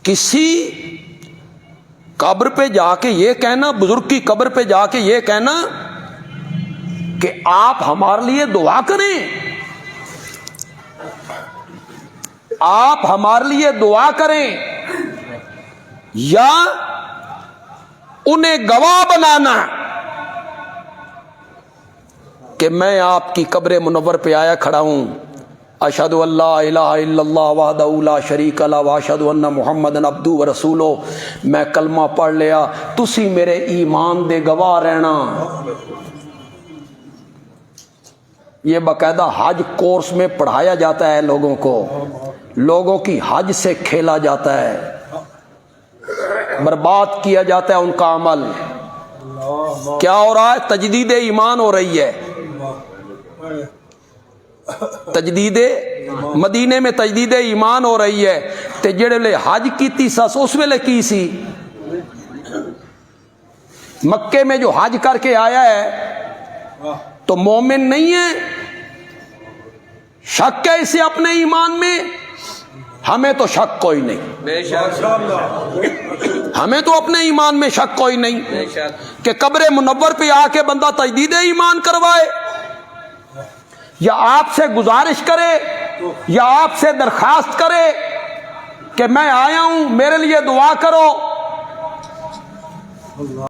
کسی قبر پہ جا کے یہ کہنا، بزرگ کی قبر پہ جا کے یہ کہنا کہ آپ ہمارے لیے دعا کریں، آپ ہمارے لیے دعا کریں، یا انہیں گواہ بنانا کہ میں آپ کی قبر منور پہ آیا کھڑا ہوں، اشہد ان لا الہ الا اللہ وحدہ لا شریک لہ واشہد ان محمدًا عبدہ ورسولہ، میں کلمہ پڑھ لیا، تسی میرے ایمان دے گواہ رہنا۔ یہ باقاعدہ حج کورس میں پڑھایا جاتا ہے لوگوں کو، لوگوں کی حج سے کھیلا جاتا ہے، برباد کیا جاتا ہے ان کا عمل۔ کیا ہو رہا ہے؟ تجدید ایمان ہو رہی ہے، تجدید مدینے میں تجدید ایمان ہو رہی ہے۔ تے جڑے لے حج کیتی سس اس ویلے کی سی؟ مکے میں جو حج کر کے آیا ہے تو مومن نہیں ہے؟ شک ہے اسے اپنے ایمان میں؟ ہمیں تو شک کوئی نہیں، ہمیں تو اپنے ایمان میں شک کوئی نہیں کہ قبر منور پہ آ کے بندہ تجدید ایمان کروائے، یا آپ سے گزارش کرے یا آپ سے درخواست کرے کہ میں آیا ہوں میرے لیے دعا کرو۔